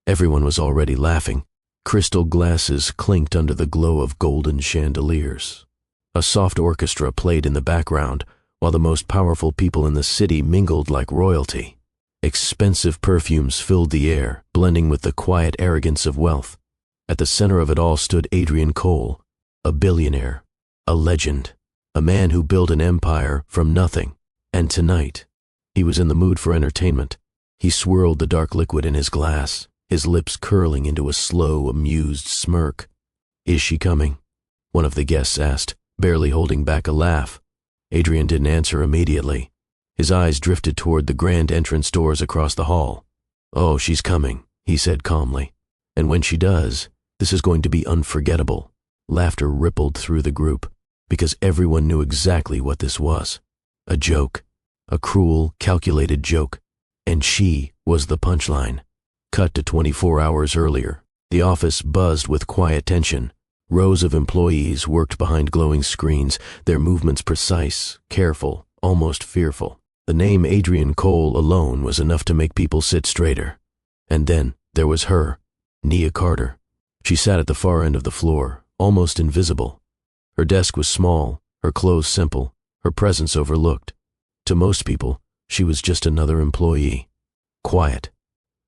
Everyone was already laughing. Crystal glasses clinked under the glow of golden chandeliers. A soft orchestra played in the background, while the most powerful people in the city mingled like royalty. Expensive perfumes filled the air, blending with the quiet arrogance of wealth. At the center of it all stood Adrian Cole, a billionaire, a legend, a man who built an empire from nothing. And tonight, he was in the mood for entertainment. He swirled the dark liquid in his glass, his lips curling into a slow, amused smirk. "Is she coming?" one of the guests asked, barely holding back a laugh. Adrian didn't answer immediately. His eyes drifted toward the grand entrance doors across the hall. "Oh, she's coming," he said calmly. "And when she does, this is going to be unforgettable." Laughter rippled through the group, because everyone knew exactly what this was. A joke. A cruel, calculated joke. And she was the punchline. Cut to 24 hours earlier. The office buzzed with quiet tension. Rows of employees worked behind glowing screens, their movements precise, careful, almost fearful. The name Adrian Cole alone was enough to make people sit straighter. And then there was her, Nia Carter. She sat at the far end of the floor, almost invisible. Her desk was small, her clothes simple, her presence overlooked. To most people, she was just another employee. Quiet,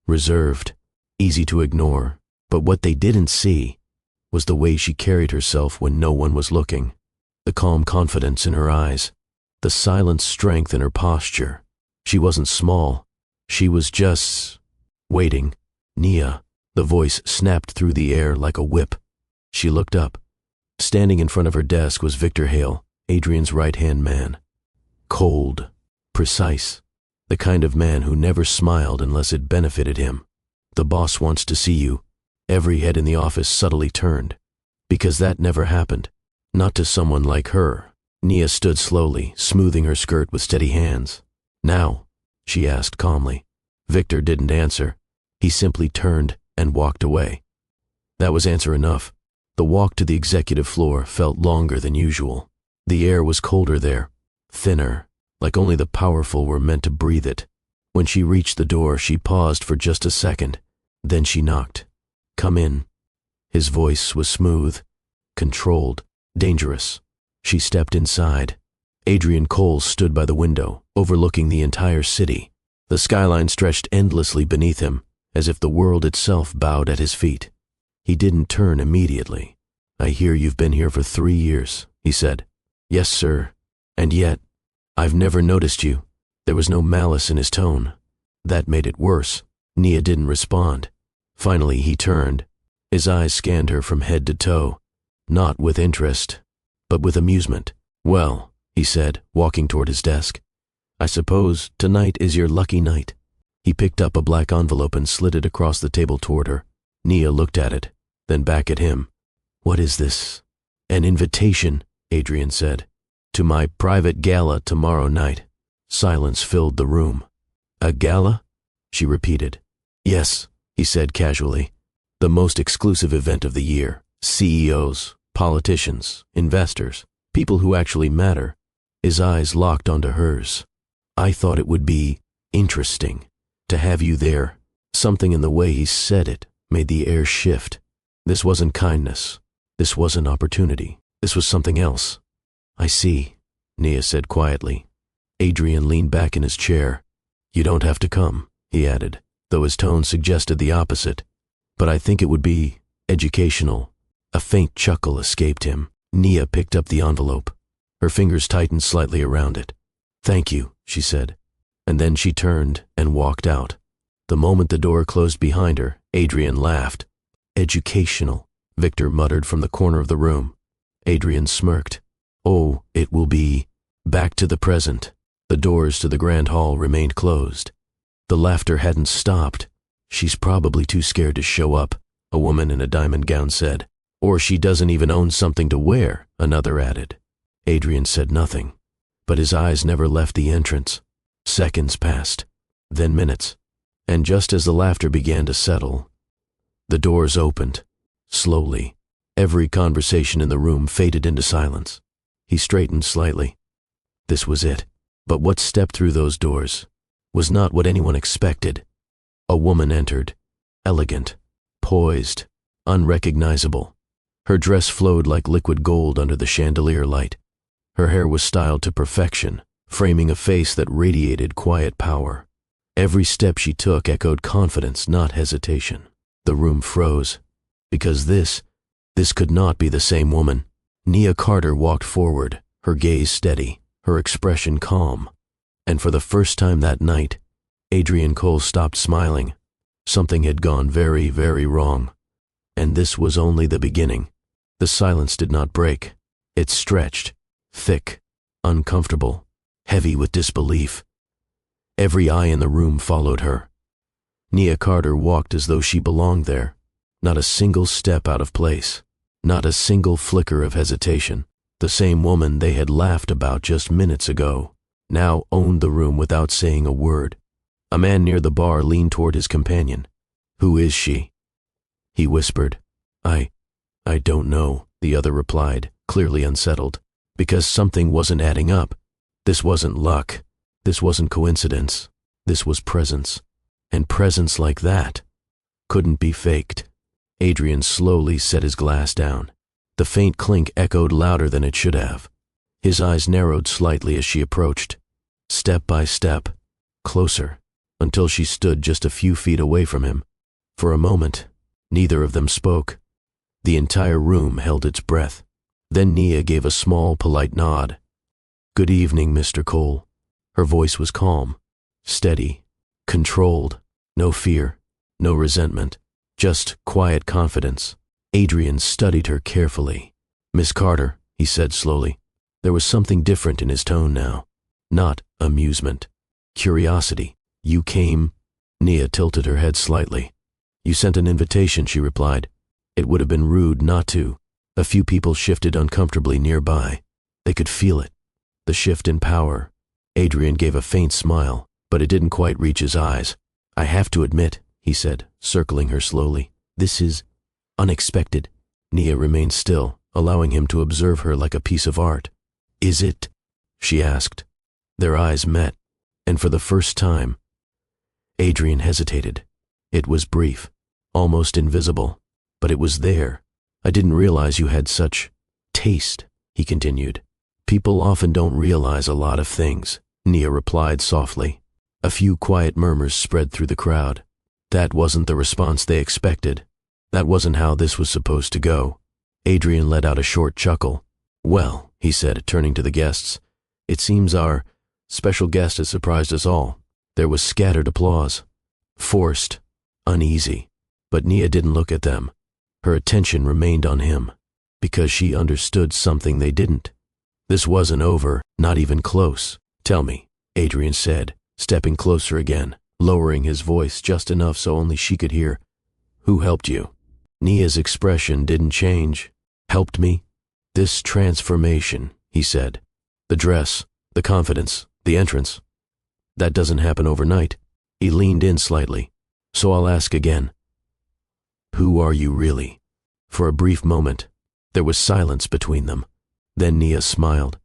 reserved, easy to ignore. But what they didn't see was the way she carried herself when no one was looking. The calm confidence in her eyes, the silent strength in her posture. She wasn't small. She was just waiting. "Nia," the voice snapped through the air like a whip. She looked up. Standing in front of her desk was Victor Hale, Adrian's right-hand man. Cold, precise, the kind of man who never smiled unless it benefited him. "The boss wants to see you." Every head in the office subtly turned, because that never happened. Not to someone like her. Nia stood slowly, smoothing her skirt with steady hands. "Now?" she asked calmly. Victor didn't answer. He simply turned and walked away. That was answer enough. The walk to the executive floor felt longer than usual. The air was colder there, thinner, like only the powerful were meant to breathe it. When she reached the door, she paused for just a second. Then she knocked. "Come in." His voice was smooth, controlled, dangerous. She stepped inside. Adrian Cole stood by the window, overlooking the entire city. The skyline stretched endlessly beneath him, as if the world itself bowed at his feet. He didn't turn immediately. "I hear you've been here for 3 years, he said. "Yes, sir. And yet, I've never noticed you." There was no malice in his tone. That made it worse. Nia didn't respond. Finally, he turned. His eyes scanned her from head to toe, not with interest, but with amusement. "Well," he said, walking toward his desk, "I suppose tonight is your lucky night." He picked up a black envelope and slid it across the table toward her. Nia looked at it, then back at him. "What is this?" "An invitation," Adrian said, "to my private gala tomorrow night." Silence filled the room. "A gala?" she repeated. "Yes," he said casually. "The most exclusive event of the year. CEOs, politicians, investors, people who actually matter." His eyes locked onto hers. "I thought it would be interesting to have you there." Something in the way he said it made the air shift. This wasn't kindness. This wasn't opportunity. This was something else. "I see," Nia said quietly. Adrian leaned back in his chair. "You don't have to come," he added, though his tone suggested the opposite. "But I think it would be educational." A faint chuckle escaped him. Nia picked up the envelope. Her fingers tightened slightly around it. "Thank you," she said. And then she turned and walked out. The moment the door closed behind her, Adrian laughed. "Educational," Victor muttered from the corner of the room. Adrian smirked. "Oh, it will be back to the present." The doors to the grand hall remained closed. The laughter hadn't stopped. "She's probably too scared to show up," a woman in a diamond gown said. "Or she doesn't even own something to wear," another added. Adrian said nothing, but his eyes never left the entrance. Seconds passed, then minutes, and just as the laughter began to settle, the doors opened, slowly. Every conversation in the room faded into silence. He straightened slightly. This was it. But what stepped through those doors was not what anyone expected. A woman entered, elegant, poised, unrecognizable. Her dress flowed like liquid gold under the chandelier light. Her hair was styled to perfection, framing a face that radiated quiet power. Every step she took echoed confidence, not hesitation. The room froze, because this could not be the same woman. Nia Carter walked forward, her gaze steady, her expression calm. And for the first time that night, Adrian Cole stopped smiling. Something had gone very, very wrong. And this was only the beginning. The silence did not break. It stretched, thick, uncomfortable, heavy with disbelief. Every eye in the room followed her. Nia Carter walked as though she belonged there, not a single step out of place, not a single flicker of hesitation. The same woman they had laughed about just minutes ago now owned the room without saying a word. A man near the bar leaned toward his companion. "Who is she?" He whispered. I don't know," the other replied, clearly unsettled, because something wasn't adding up. This wasn't luck. This wasn't coincidence. This was presence. And presence like that couldn't be faked. Adrian slowly set his glass down. The faint clink echoed louder than it should have. His eyes narrowed slightly as she approached, step by step, closer, until she stood just a few feet away from him. For a moment, neither of them spoke. The entire room held its breath. Then Nia gave a small, polite nod. "Good evening, Mr. Cole." Her voice was calm, steady, controlled. No fear, no resentment, just quiet confidence. Adrian studied her carefully. "Miss Carter," he said slowly. There was something different in his tone now. Not amusement, curiosity. "You came?" Nia tilted her head slightly. "You sent an invitation," she replied. "It would have been rude not to." A few people shifted uncomfortably nearby. They could feel it, the shift in power. Adrian gave a faint smile, but it didn't quite reach his eyes. "I have to admit," he said, circling her slowly, "this is unexpected." Nia remained still, allowing him to observe her like a piece of art. "Is it?" she asked. Their eyes met, and for the first time, Adrian hesitated. It was brief, almost invisible, but it was there. "I didn't realize you had such taste," he continued. "People often don't realize a lot of things," Nia replied softly. A few quiet murmurs spread through the crowd. That wasn't the response they expected. That wasn't how this was supposed to go. Adrian let out a short chuckle. "Well," he said, turning to the guests, "it seems our special guest has surprised us all." There was scattered applause. Forced, uneasy. But Nia didn't look at them. Her attention remained on him, because she understood something they didn't. This wasn't over, not even close. "Tell me," Adrian said, stepping closer again, lowering his voice just enough so only she could hear. "Who helped you?" Nia's expression didn't change. "Helped me?" "This transformation," he said. "The dress, the confidence, the entrance. That doesn't happen overnight." He leaned in slightly. "So I'll ask again. Who are you really?" For a brief moment, there was silence between them. Then Nia smiled.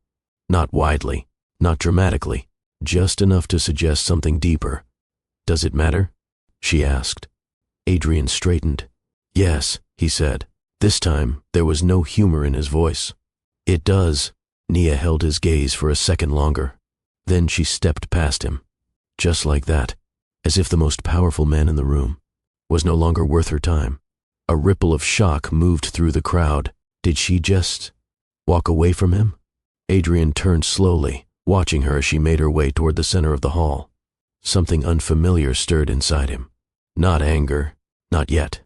Not widely, not dramatically, just enough to suggest something deeper. "Does it matter?" she asked. Adrian straightened. "Yes," he said. This time, there was no humor in his voice. "It does." Nia held his gaze for a second longer. Then she stepped past him. Just like that, as if the most powerful man in the room was no longer worth her time. A ripple of shock moved through the crowd. Did she just walk away from him? Adrian turned slowly, watching her as she made her way toward the center of the hall. Something unfamiliar stirred inside him. Not anger, not yet,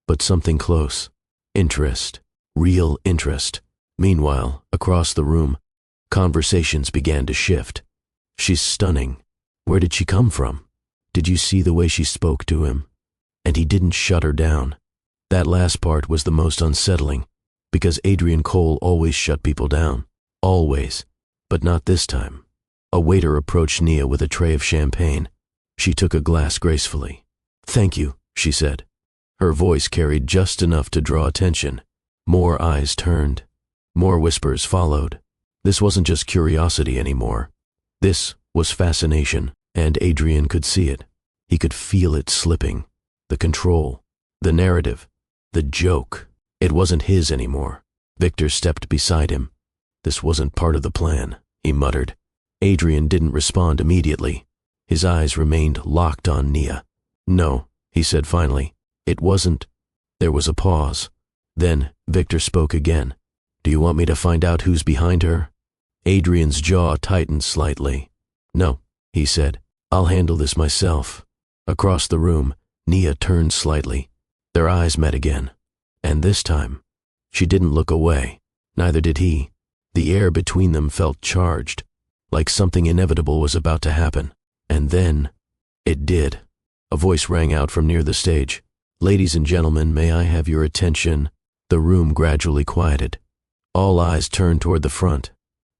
but something close. Interest, real interest. Meanwhile, across the room, conversations began to shift. "She's stunning. Where did she come from? Did you see the way she spoke to him?" And he didn't shut her down. That last part was the most unsettling, because Adrian Cole always shut people down. Always. But not this time. A waiter approached Nia with a tray of champagne. She took a glass gracefully. "Thank you," she said. Her voice carried just enough to draw attention. More eyes turned. More whispers followed. This wasn't just curiosity anymore. This was fascination, and Adrian could see it. He could feel it slipping. the control, the narrative, the joke. It wasn't his anymore. Victor stepped beside him. This wasn't part of the plan, he muttered. Adrian didn't respond immediately. His eyes remained locked on Nia. No, he said finally. It wasn't. There was a pause. Then Victor spoke again. Do you want me to find out who's behind her? Adrian's jaw tightened slightly. No, he said. I'll handle this myself. Across the room, Nia turned slightly. Their eyes met again. And this time, she didn't look away. Neither did he. The air between them felt charged, like something inevitable was about to happen. And then, it did. A voice rang out from near the stage. Ladies and gentlemen, may I have your attention? The room gradually quieted. All eyes turned toward the front.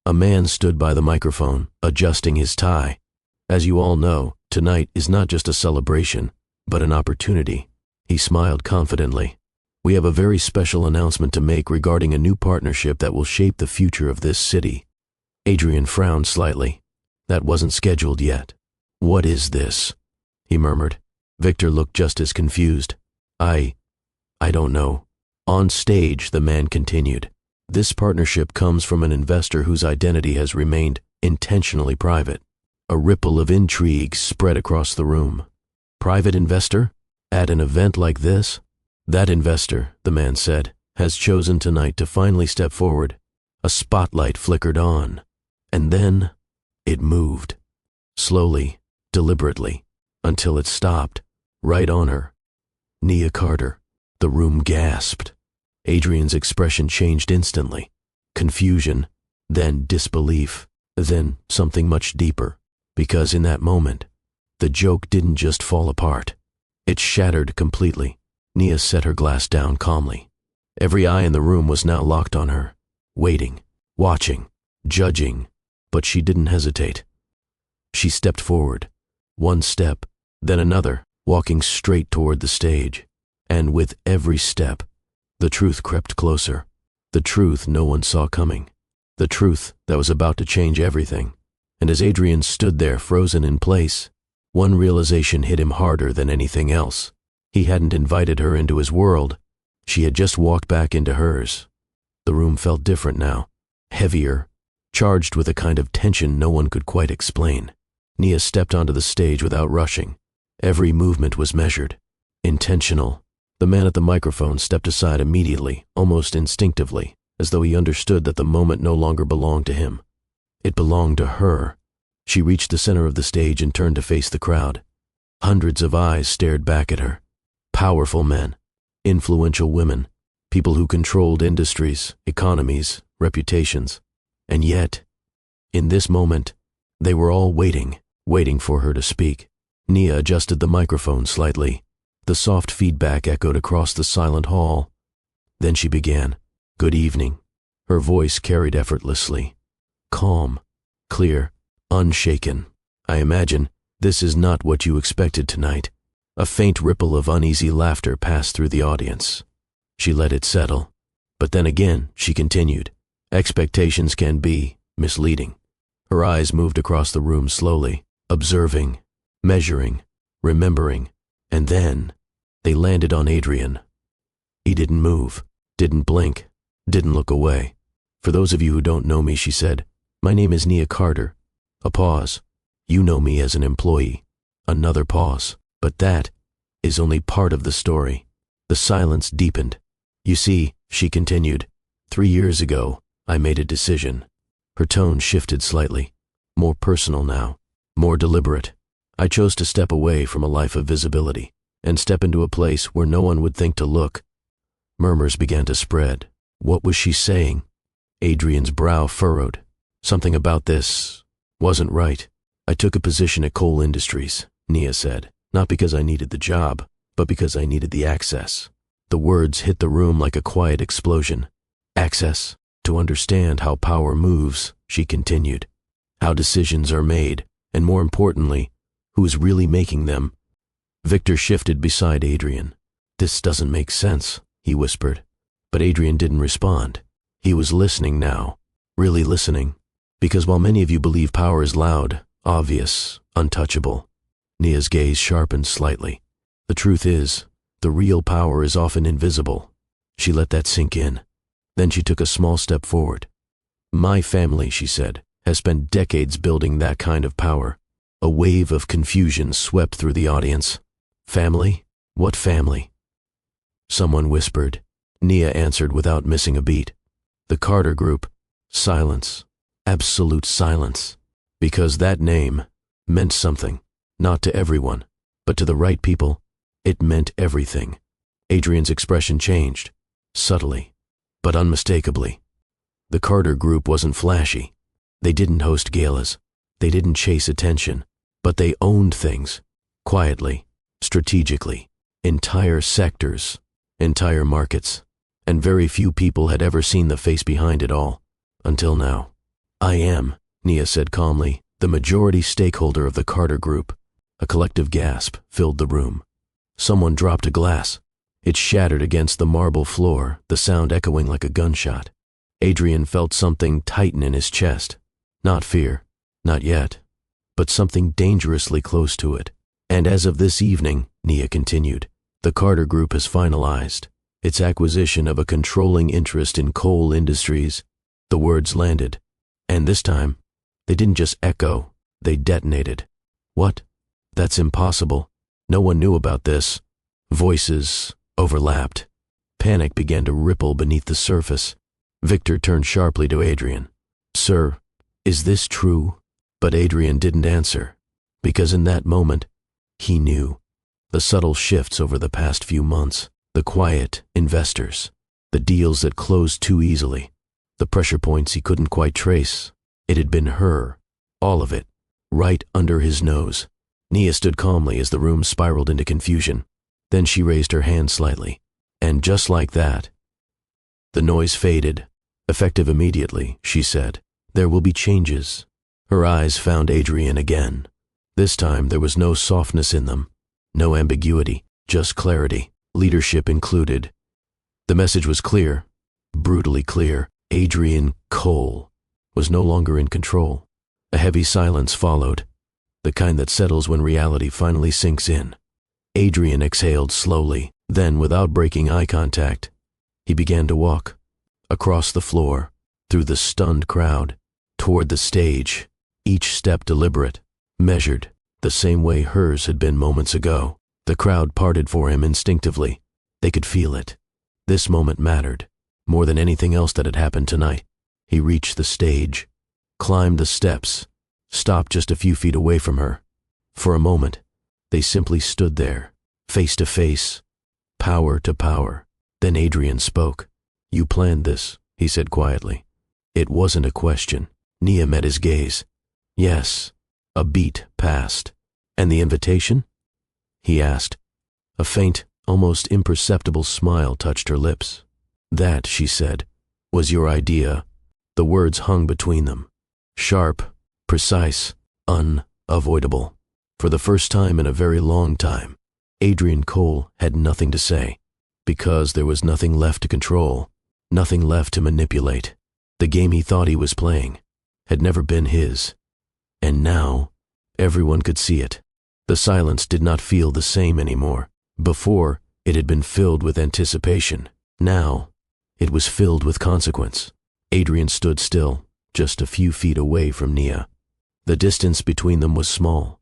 A man stood by the microphone, adjusting his tie. As you all know, tonight is not just a celebration, but an opportunity. He smiled confidently. We have a very special announcement to make regarding a new partnership that will shape the future of this city. Adrian frowned slightly. That wasn't scheduled yet. What is this? He murmured. Victor looked just as confused. I don't know. On stage, the man continued. This partnership comes from an investor whose identity has remained intentionally private. A ripple of intrigue spread across the room. Private investor? At an event like this? That investor, the man said, has chosen tonight to finally step forward. A spotlight flickered on. And then, it moved. Slowly, deliberately, until it stopped, right on her. Nia Carter. The room gasped. Adrian's expression changed instantly. Confusion, then disbelief, then something much deeper. Because in that moment, the joke didn't just fall apart. It shattered completely. Nia set her glass down calmly. Every eye in the room was now locked on her, waiting, watching, judging, but she didn't hesitate. She stepped forward, one step, then another, walking straight toward the stage. And with every step, the truth crept closer. The truth no one saw coming. The truth that was about to change everything. And as Adrian stood there frozen in place, one realization hit him harder than anything else. He hadn't invited her into his world. She had just walked back into hers. The room felt different now, heavier, charged with a kind of tension no one could quite explain. Nia stepped onto the stage without rushing. Every movement was measured, intentional. The man at the microphone stepped aside immediately, almost instinctively, as though he understood that the moment no longer belonged to him. It belonged to her. She reached the center of the stage and turned to face the crowd. Hundreds of eyes stared back at her. Powerful men, influential women, people who controlled industries, economies, reputations. And yet, in this moment, they were all waiting for her to speak. Nia adjusted the microphone slightly. The soft feedback echoed across the silent hall. Then she began. Good evening. Her voice carried effortlessly. Calm, clear, unshaken. I imagine this is not what you expected tonight. A faint ripple of uneasy laughter passed through the audience. She let it settle. But then again, she continued. Expectations can be misleading. Her eyes moved across the room slowly, observing, measuring, remembering, and then they landed on Adrian. He didn't move, didn't blink, didn't look away. For those of you who don't know me, she said, my name is Nia Carter. A pause. You know me as an employee. Another pause. But that is only part of the story. The silence deepened. You see, she continued, 3 years ago, I made a decision. Her tone shifted slightly. More personal now. More deliberate. I chose to step away from a life of visibility and step into a place where no one would think to look. Murmurs began to spread. What was she saying? Adrian's brow furrowed. Something about this wasn't right. I took a position at Coal Industries, Nia said, not because I needed the job, but because I needed the access. The words hit the room like a quiet explosion. Access to understand how power moves, she continued, how decisions are made, and more importantly, who's really making them. Victor shifted beside Adrian. This doesn't make sense, he whispered. But Adrian didn't respond. He was listening now, really listening. Because while many of you believe power is loud, obvious, untouchable, Nia's gaze sharpened slightly. The truth is, the real power is often invisible. She let that sink in. Then she took a small step forward. My family, she said, has spent decades building that kind of power. A wave of confusion swept through the audience. Family? What family? Someone whispered. Nia answered without missing a beat. The Carter Group. Silence. Absolute silence. Because that name meant something. Not to everyone, but to the right people, it meant everything. Adrian's expression changed. Subtly, but unmistakably. The Carter Group wasn't flashy. They didn't host galas. They didn't chase attention. But they owned things. Quietly, strategically. Entire sectors. Entire markets. And very few people had ever seen the face behind it all. Until now. I am, Nia said calmly, the majority stakeholder of the Carter Group. A collective gasp filled the room. Someone dropped a glass. It shattered against the marble floor, the sound echoing like a gunshot. Adrian felt something tighten in his chest. Not fear, not yet, but something dangerously close to it. And as of this evening, Nia continued, the Carter Group has finalized its acquisition of a controlling interest in coal industries. The words landed, and this time, they didn't just echo, they detonated. What? That's impossible. No one knew about this. Voices overlapped. Panic began to ripple beneath the surface. Victor turned sharply to Adrian. Sir, is this true? But Adrian didn't answer, because in that moment, he knew. The subtle shifts over the past few months, the quiet investors, the deals that closed too easily, the pressure points he couldn't quite trace. It had been her, all of it, right under his nose. Nia stood calmly as the room spiraled into confusion. Then she raised her hand slightly, and just like that, the noise faded. Effective immediately, she said. There will be changes. Her eyes found Adrian again. This time there was no softness in them, no ambiguity, just clarity, leadership included. The message was clear, brutally clear. Adrian Cole was no longer in control. A heavy silence followed, the kind that settles when reality finally sinks in. Adrian exhaled slowly, then without breaking eye contact, he began to walk. Across the floor, through the stunned crowd, toward the stage, each step deliberate, measured, the same way hers had been moments ago. The crowd parted for him instinctively. They could feel it. This moment mattered, more than anything else that had happened tonight. He reached the stage, climbed the steps, stopped just a few feet away from her. For a moment, they simply stood there, face to face, power to power. Then Adrian spoke. You planned this, he said quietly. It wasn't a question. Nia met his gaze. Yes. A beat passed. And the invitation? He asked. A faint, almost imperceptible smile touched her lips. That, she said, was your idea. The words hung between them. Sharp, precise, unavoidable. For the first time in a very long time, Adrian Cole had nothing to say, because there was nothing left to control, nothing left to manipulate. The game he thought he was playing had never been his. And now, everyone could see it. The silence did not feel the same anymore. Before, it had been filled with anticipation. Now, it was filled with consequence. Adrian stood still, just a few feet away from Nia. The distance between them was small,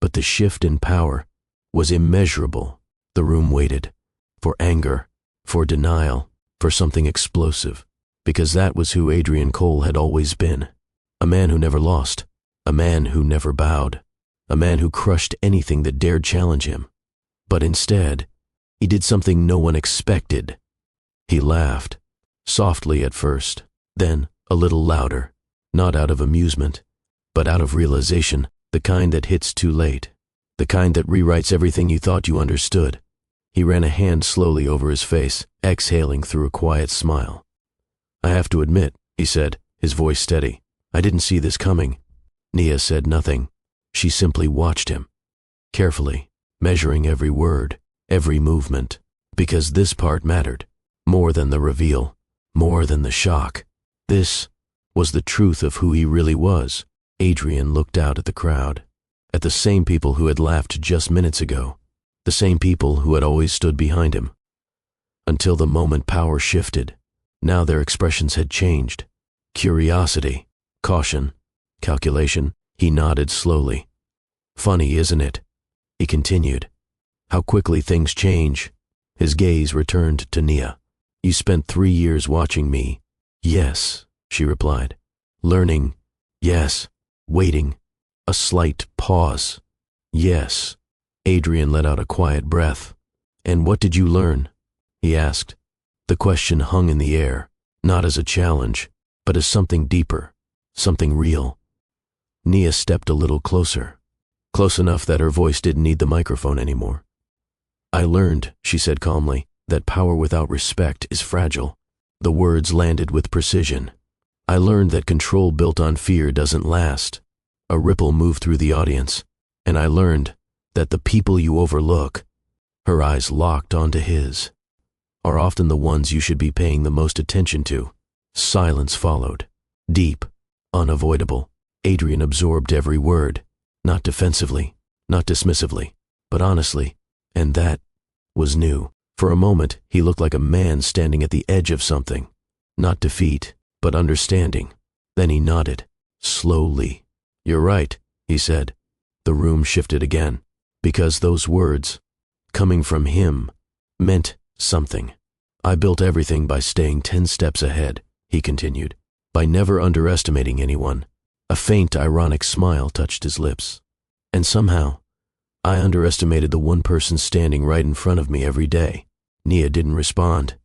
but the shift in power was immeasurable. The room waited, for anger, for denial, for something explosive, because that was who Adrian Cole had always been. A man who never lost, a man who never bowed, a man who crushed anything that dared challenge him. But instead, he did something no one expected. He laughed, softly at first, then a little louder, not out of amusement, but out of realization, the kind that hits too late, the kind that rewrites everything you thought you understood. He ran a hand slowly over his face, exhaling through a quiet smile. I have to admit, he said, his voice steady, I didn't see this coming. Nia said nothing. She simply watched him, carefully, measuring every word, every movement, because this part mattered, more than the reveal, more than the shock. This was the truth of who he really was. Adrian looked out at the crowd, at the same people who had laughed just minutes ago. the same people who had always stood behind him. Until the moment power shifted, now their expressions had changed. Curiosity, caution, calculation. He nodded slowly. Funny, isn't it? He continued. How quickly things change. His gaze returned to Nia. You spent 3 years watching me. Yes, she replied. Learning. Yes. Waiting. A slight pause. Yes. Adrian let out a quiet breath. And what did you learn? He asked. The question hung in the air, not as a challenge, but as something deeper, something real. Nia stepped a little closer, close enough that her voice didn't need the microphone anymore. I learned, she said calmly, that power without respect is fragile. The words landed with precision. I learned that control built on fear doesn't last. A ripple moved through the audience, and I learned that the people you overlook, her eyes locked onto his, are often the ones you should be paying the most attention to. Silence followed, deep, unavoidable. Adrian absorbed every word, not defensively, not dismissively, but honestly, and that was new. For a moment, he looked like a man standing at the edge of something, not defeat, but understanding. Then he nodded, slowly. You're right, he said. The room shifted again, because those words, coming from him, meant something. I built everything by staying 10 steps ahead, he continued, by never underestimating anyone. A faint, ironic smile touched his lips. And somehow, I underestimated the one person standing right in front of me every day. Nia didn't respond.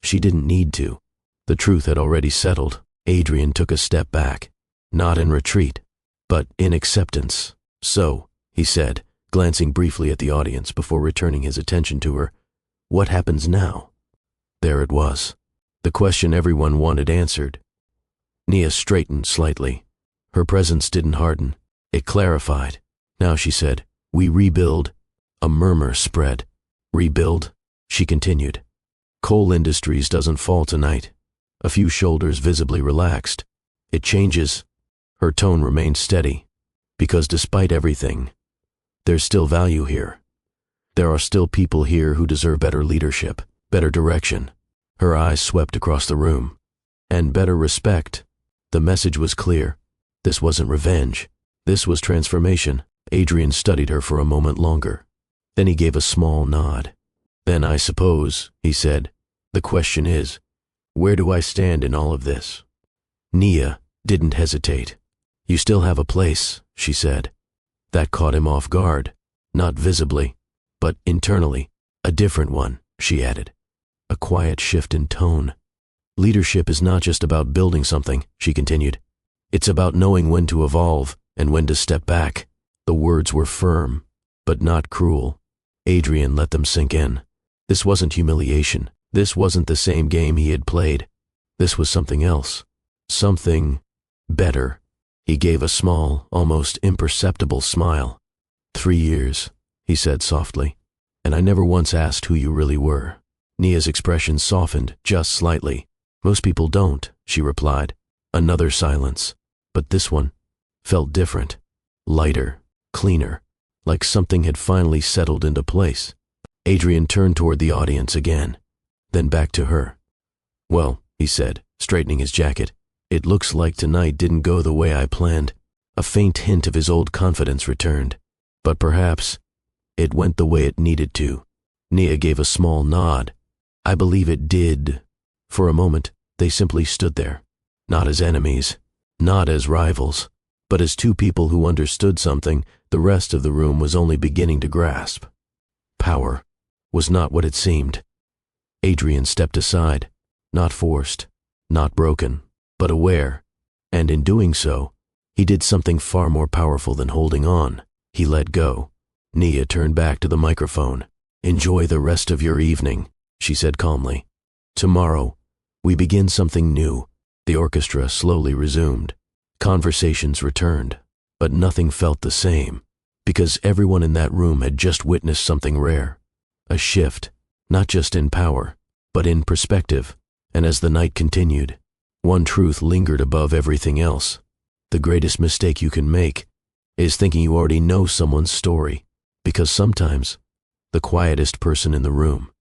She didn't need to. The truth had already settled. Adrian took a step back, not in retreat, but in acceptance. So, he said, glancing briefly at the audience before returning his attention to her, what happens now? There it was, the question everyone wanted answered. Nia straightened slightly. Her presence didn't harden. It clarified. Now, she said, we rebuild. A murmur spread. Rebuild? She continued. Coal Industries doesn't fall tonight. A few shoulders visibly relaxed. It changes. Her tone remained steady. Because despite everything, there's still value here. There are still people here who deserve better leadership, better direction. Her eyes swept across the room. And better respect. The message was clear. This wasn't revenge. This was transformation. Adrian studied her for a moment longer. Then he gave a small nod. Then I suppose, he said, the question is, where do I stand in all of this? Nia didn't hesitate. You still have a place, she said. That caught him off guard, not visibly, but internally. A different one, she added. A quiet shift in tone. Leadership is not just about building something, she continued. It's about knowing when to evolve and when to step back. The words were firm, but not cruel. Adrian let them sink in. This wasn't humiliation. This wasn't the same game he had played. This was something else. Something better. He gave a small, almost imperceptible smile. 3 years, he said softly, and I never once asked who you really were. Nia's expression softened just slightly. Most people don't, she replied. Another silence. But this one felt different. Lighter, cleaner, like something had finally settled into place. Adrian turned toward the audience again, then back to her. Well, he said, straightening his jacket, it looks like tonight didn't go the way I planned. A faint hint of his old confidence returned. But perhaps it went the way it needed to. Nia gave a small nod. I believe it did. For a moment, they simply stood there, not as enemies, not as rivals, but as two people who understood something the rest of the room was only beginning to grasp. Power was not what it seemed. Adrian stepped aside, not forced, not broken, but aware, and in doing so, he did something far more powerful than holding on. He let go. Nia turned back to the microphone. Enjoy the rest of your evening, she said calmly. Tomorrow, we begin something new. The orchestra slowly resumed. Conversations returned, but nothing felt the same, because everyone in that room had just witnessed something rare. A shift, not just in power, but in perspective. And as the night continued, one truth lingered above everything else. The greatest mistake you can make is thinking you already know someone's story, because sometimes the quietest person in the room,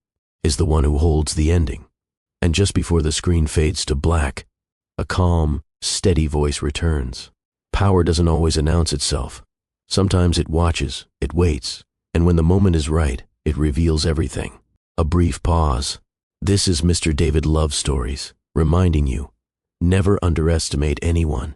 is the one who holds the ending. And just before the screen fades to black, a calm, steady voice returns. Power doesn't always announce itself. Sometimes it watches, it waits, and when the moment is right, it reveals everything. A brief pause. This is Mr. David Lovestories, reminding you, never underestimate anyone,